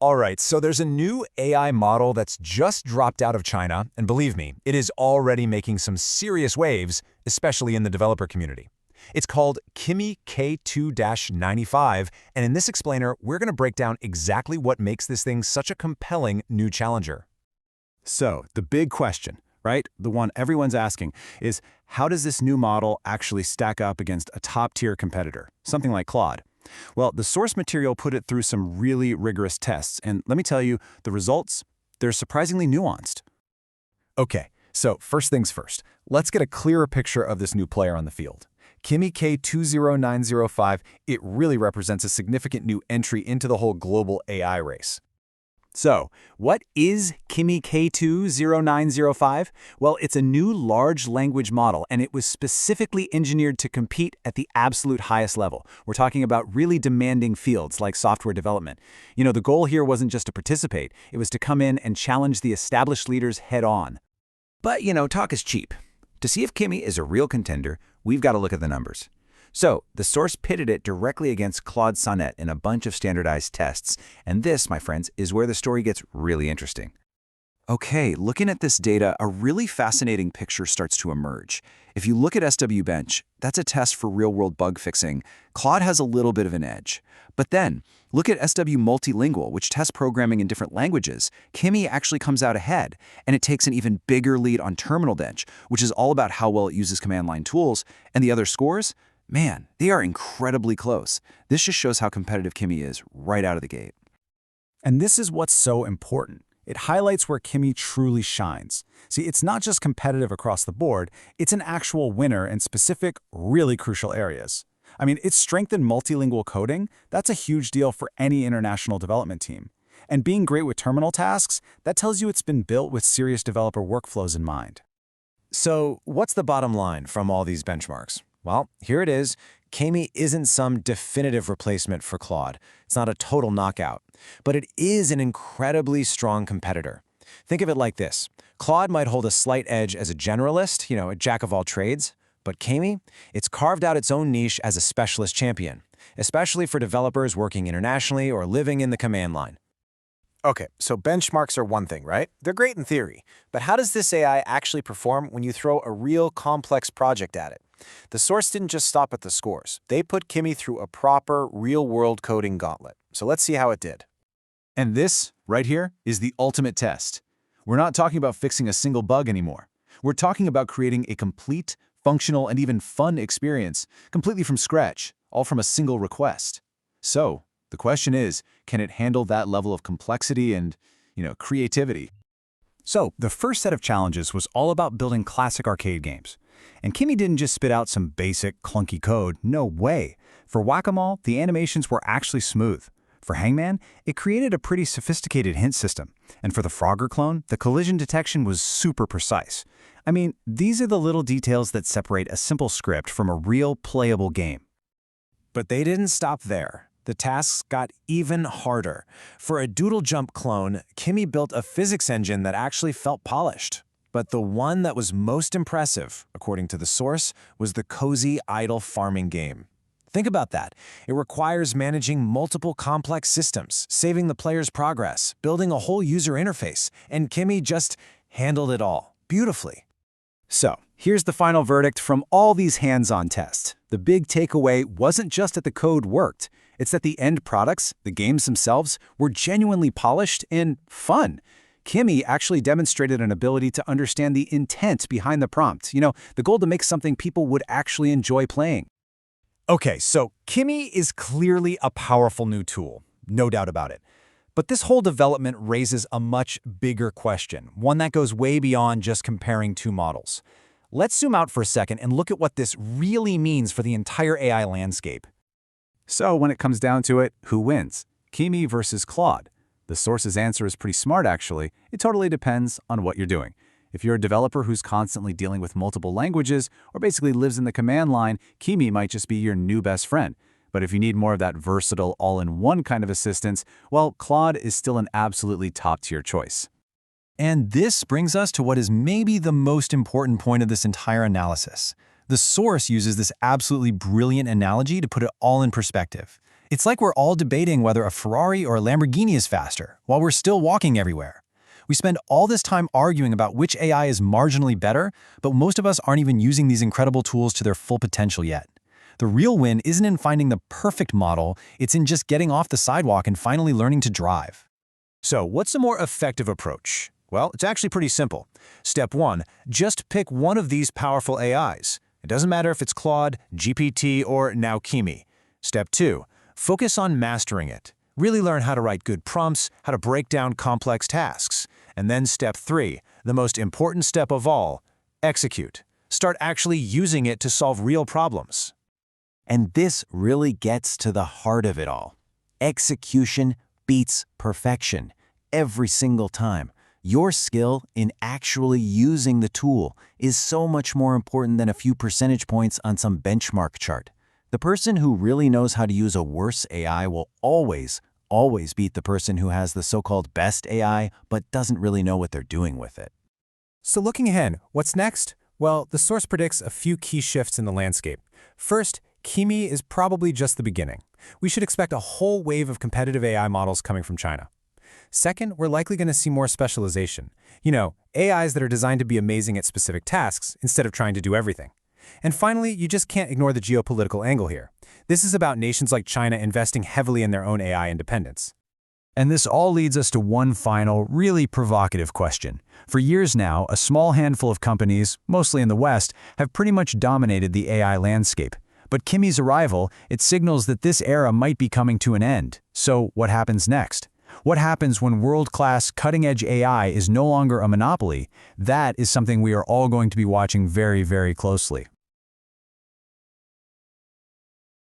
All right, so there's a new AI model that's just dropped out of China, and believe me, it is already making some serious waves, especially in the developer community. It's called Kimi K2-0905, and in this explainer, we're going to break down exactly what makes this thing such a compelling new challenger. So, the big question, right, the one everyone's asking, is how does this new model actually stack up against a top-tier competitor, something like Claude? Well, the source material put it through some really rigorous tests, and let me tell you, the results, they're surprisingly nuanced. Okay, so first things first, let's get a clearer picture of this new player on the field. Kimi K2-0905, it really represents a significant new entry into the whole global AI race. So, what is Kimi K2-0905? Well, it's a new large language model, and it was specifically engineered to compete at the absolute highest level. We're talking about really demanding fields like software development. You know, the goal here wasn't just to participate, it was to come in and challenge the established leaders head on. But, talk is cheap. To see if Kimi is a real contender, we've got to look at the numbers. So, the source pitted it directly against Claude Sonnet in a bunch of standardized tests, and this, my friends, is where the story gets really interesting. Okay, looking at this data, a really fascinating picture starts to emerge. If you look at SW Bench, that's a test for real-world bug fixing. Claude has a little bit of an edge. But then, look at SW Multilingual, which tests programming in different languages. Kimi actually comes out ahead, and it takes an even bigger lead on Terminal Bench, which is all about how well it uses command line tools. And the other scores? Man, they are incredibly close. This just shows how competitive Kimi is right out of the gate. And this is what's so important. It highlights where Kimi truly shines. See, it's not just competitive across the board, it's an actual winner in specific, really crucial areas. I mean, its strength in multilingual coding, that's a huge deal for any international development team. And being great with terminal tasks, that tells you it's been built with serious developer workflows in mind. So, what's the bottom line from all these benchmarks? Well, here it is. Kimi isn't some definitive replacement for Claude. It's not a total knockout, but it is an incredibly strong competitor. Think of it like this. Claude might hold a slight edge as a generalist, a jack of all trades, but Kimi, it's carved out its own niche as a specialist champion, especially for developers working internationally or living in the command line. Okay, so benchmarks are one thing, right? They're great in theory, but how does this AI actually perform when you throw a real complex project at it? The source didn't just stop at the scores. They put Kimi through a proper, real-world coding gauntlet. So let's see how it did. And this, right here, is the ultimate test. We're not talking about fixing a single bug anymore. We're talking about creating a complete, functional, and even fun experience, completely from scratch, all from a single request. So, the question is, can it handle that level of complexity and, creativity? So, the first set of challenges was all about building classic arcade games. And Kimi didn't just spit out some basic, clunky code. No way. For Whack-A-Mole, the animations were actually smooth. For Hangman, it created a pretty sophisticated hint system. And for the Frogger clone, the collision detection was super precise. I mean, these are the little details that separate a simple script from a real, playable game. But they didn't stop there. The tasks got even harder. For a Doodle Jump clone, Kimi built a physics engine that actually felt polished. But the one that was most impressive, according to the source, was the cozy idle farming game. Think about that. It requires managing multiple complex systems, saving the player's progress, building a whole user interface, and Kimi just handled it all beautifully. So, here's the final verdict from all these hands-on tests. The big takeaway wasn't just that the code worked. It's that the end products, the games themselves, were genuinely polished and fun. Kimi actually demonstrated an ability to understand the intent behind the prompt. The goal to make something people would actually enjoy playing. Okay, so Kimi is clearly a powerful new tool, no doubt about it. But this whole development raises a much bigger question, one that goes way beyond just comparing two models. Let's zoom out for a second and look at what this really means for the entire AI landscape. So when it comes down to it, who wins? Kimi versus Claude? The source's answer is pretty smart, actually. It totally depends on what you're doing. If you're a developer who's constantly dealing with multiple languages or basically lives in the command line, Kimi might just be your new best friend. But if you need more of that versatile, all-in-one kind of assistance, well, Claude is still an absolutely top-tier choice. And this brings us to what is maybe the most important point of this entire analysis. The source uses this absolutely brilliant analogy to put it all in perspective. It's like we're all debating whether a Ferrari or a Lamborghini is faster, while we're still walking everywhere. We spend all this time arguing about which AI is marginally better, but most of us aren't even using these incredible tools to their full potential yet. The real win isn't in finding the perfect model, it's in just getting off the sidewalk and finally learning to drive. So, what's a more effective approach? Well, it's actually pretty simple. Step 1, just pick one of these powerful AIs. It doesn't matter if it's Claude, GPT, or now Kimi. Step 2, focus on mastering it. Really learn how to write good prompts, how to break down complex tasks. And then step 3, the most important step of all, execute. Start actually using it to solve real problems. And this really gets to the heart of it all. Execution beats perfection every single time. Your skill in actually using the tool is so much more important than a few percentage points on some benchmark chart. The person who really knows how to use a worse AI will always beat the person who has the so-called best AI but doesn't really know what they're doing with it. So looking ahead, what's next? Well, the source predicts a few key shifts in the landscape. First, Kimi is probably just the beginning. We should expect a whole wave of competitive AI models coming from China. Second, we're likely going to see more specialization. AIs that are designed to be amazing at specific tasks instead of trying to do everything. And finally, you just can't ignore the geopolitical angle here. This is about nations like China investing heavily in their own AI independence. And this all leads us to one final, really provocative question. For years now, a small handful of companies, mostly in the West, have pretty much dominated the AI landscape. But Kimi's arrival, it signals that this era might be coming to an end. So what happens next? What happens when world-class, cutting-edge AI is no longer a monopoly? That is something we are all going to be watching very, very closely.